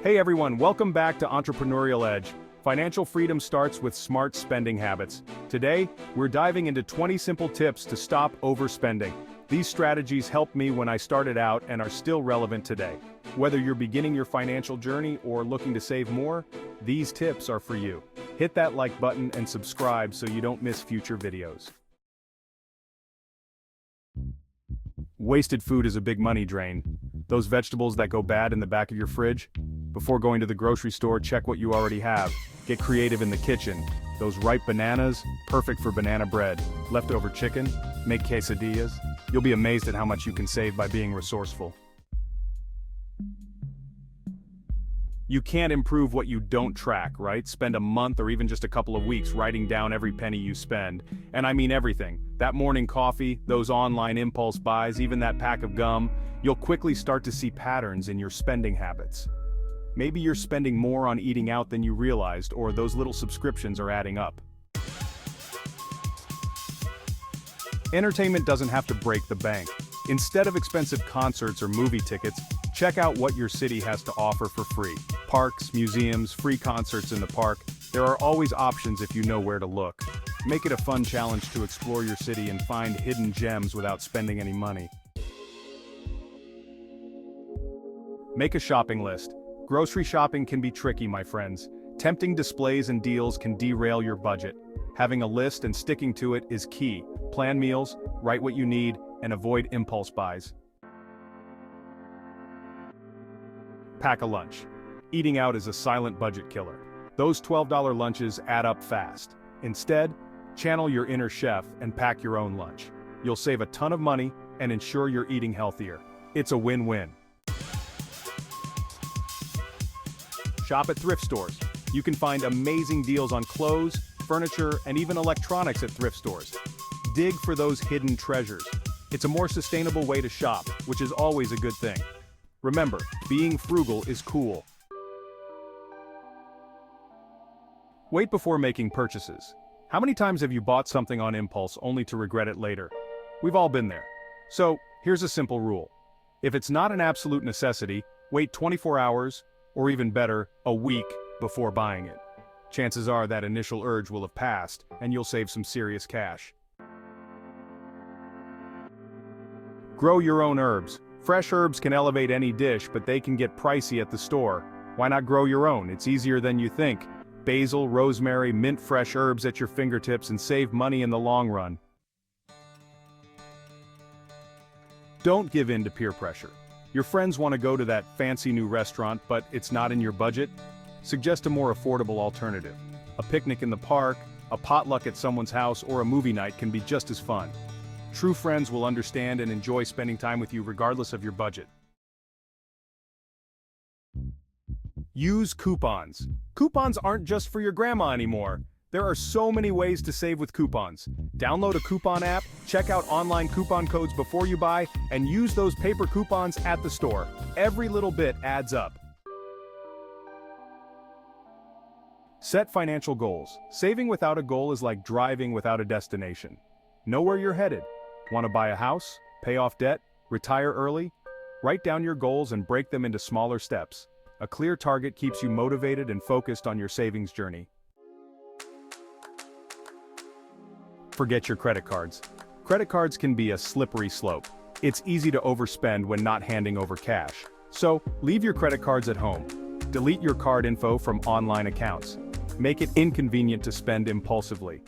Hey everyone, welcome back to Entrepreneurial Edge. Financial freedom starts with smart spending habits. Today, we're diving into 20 simple tips to stop overspending. These strategies helped me when I started out and are still relevant today. Whether you're beginning your financial journey or looking to save more, these tips are for you. Hit that like button and subscribe so you don't miss future videos. Wasted food is a big money drain. Those vegetables that go bad in the back of your fridge? Before going to the grocery store, check what you already have. Get creative in the kitchen. Those ripe bananas, perfect for banana bread. Leftover chicken, make quesadillas. You'll be amazed at how much you can save by being resourceful. You can't improve what you don't track, right? Spend a month or even just a couple of weeks writing down every penny you spend. And I mean everything. That morning coffee, those online impulse buys, even that pack of gum. You'll quickly start to see patterns in your spending habits. Maybe you're spending more on eating out than you realized, or those little subscriptions are adding up. Entertainment doesn't have to break the bank. Instead of expensive concerts or movie tickets, check out what your city has to offer for free. Parks, museums, free concerts in the park. There are always options if you know where to look. Make it a fun challenge to explore your city and find hidden gems without spending any money. Make a shopping list. Grocery shopping can be tricky, my friends. Tempting displays and deals can derail your budget. Having a list and sticking to it is key. Plan meals, write what you need, and avoid impulse buys. Pack a lunch. Eating out is a silent budget killer. Those $12 lunches add up fast. Instead, channel your inner chef and pack your own lunch. You'll save a ton of money and ensure you're eating healthier. It's a win-win. Shop at thrift stores. You can find amazing deals on clothes, furniture, and even electronics at thrift stores. Dig for those hidden treasures. It's a more sustainable way to shop, which is always a good thing. Remember, being frugal is cool. Wait before making purchases. How many times have you bought something on impulse only to regret it later? We've all been there. So, here's a simple rule. If it's not an absolute necessity, wait 24 hours, or even better, a week before buying it. Chances are that initial urge will have passed, and you'll save some serious cash. Grow your own herbs. Fresh herbs can elevate any dish, but they can get pricey at the store. Why not grow your own? It's easier than you think. Basil, rosemary, mint fresh herbs at your fingertips and save money in the long run. Don't give in to peer pressure. Your friends want to go to that fancy new restaurant, but it's not in your budget? Suggest a more affordable alternative. A picnic in the park, a potluck at someone's house, or a movie night can be just as fun. True friends will understand and enjoy spending time with you regardless of your budget. Use coupons. Coupons aren't just for your grandma anymore. There are so many ways to save with coupons. Download a coupon app, check out online coupon codes before you buy, and use those paper coupons at the store. Every little bit adds up. Set financial goals. Saving without a goal is like driving without a destination. Know where you're headed. Want to buy a house? Pay off debt? Retire early? Write down your goals and break them into smaller steps. A clear target keeps you motivated and focused on your savings journey. Forget your credit cards. Credit cards can be a slippery slope. It's easy to overspend when not handing over cash. So, leave your credit cards at home. Delete your card info from online accounts. Make it inconvenient to spend impulsively.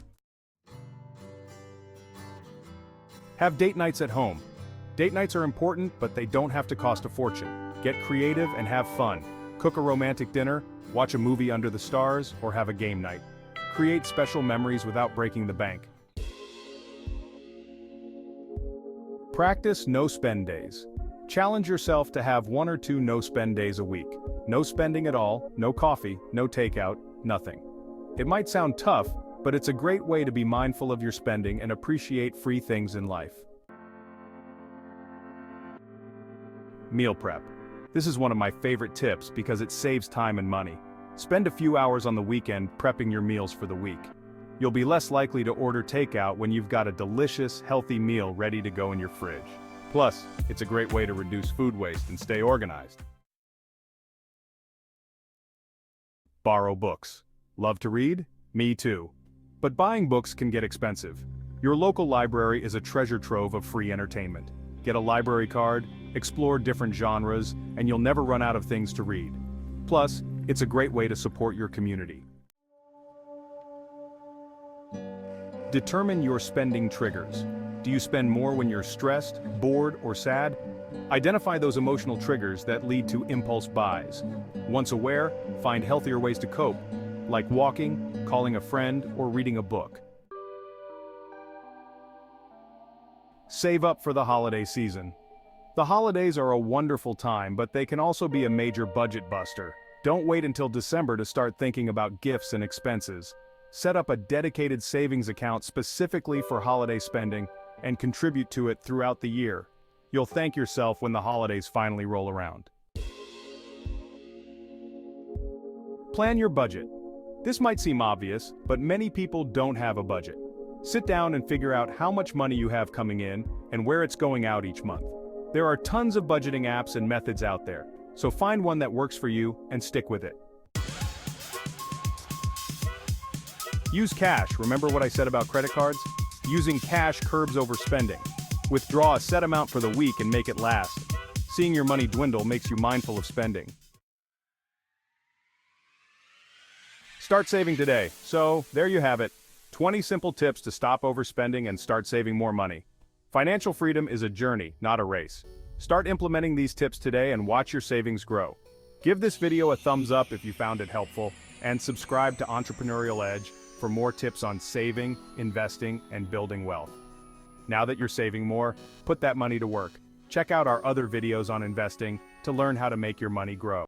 Have date nights at home. Date nights are important, but they don't have to cost a fortune. Get creative and have fun. Cook a romantic dinner, watch a movie under the stars, or have a game night. Create special memories without breaking the bank. Practice no-spend days. Challenge yourself to have 1 or 2 no-spend days a week. No spending at all, no coffee, no takeout, nothing. It might sound tough, but it's a great way to be mindful of your spending and appreciate free things in life. Meal prep. This is one of my favorite tips because it saves time and money. Spend a few hours on the weekend prepping your meals for the week. You'll be less likely to order takeout when you've got a delicious, healthy meal ready to go in your fridge. Plus, it's a great way to reduce food waste and stay organized. Borrow books. Love to read? Me too. But buying books can get expensive. Your local library is a treasure trove of free entertainment. Get a library card, explore different genres, and you'll never run out of things to read. Plus, it's a great way to support your community. Determine your spending triggers. Do you spend more when you're stressed, bored, or sad? Identify those emotional triggers that lead to impulse buys. Once aware, find healthier ways to cope, like walking, calling a friend, or reading a book. Save up for the holiday season. The holidays are a wonderful time, but they can also be a major budget buster. Don't wait until December to start thinking about gifts and expenses. Set up a dedicated savings account specifically for holiday spending and contribute to it throughout the year. You'll thank yourself when the holidays finally roll around. Plan your budget. This might seem obvious, but many people don't have a budget. Sit down and figure out how much money you have coming in and where it's going out each month. There are tons of budgeting apps and methods out there, so find one that works for you and stick with it. Use cash. Remember what I said about credit cards? Using cash curbs overspending. Withdraw a set amount for the week and make it last. Seeing your money dwindle makes you mindful of spending. Start saving today. So, there you have it. 20 simple tips to stop overspending and start saving more money. Financial freedom is a journey, not a race. Start implementing these tips today and watch your savings grow. Give this video a thumbs up if you found it helpful, and subscribe to Entrepreneurial Edge for more tips on saving, investing, and building wealth. Now that you're saving more, put that money to work. Check out our other videos on investing to learn how to make your money grow.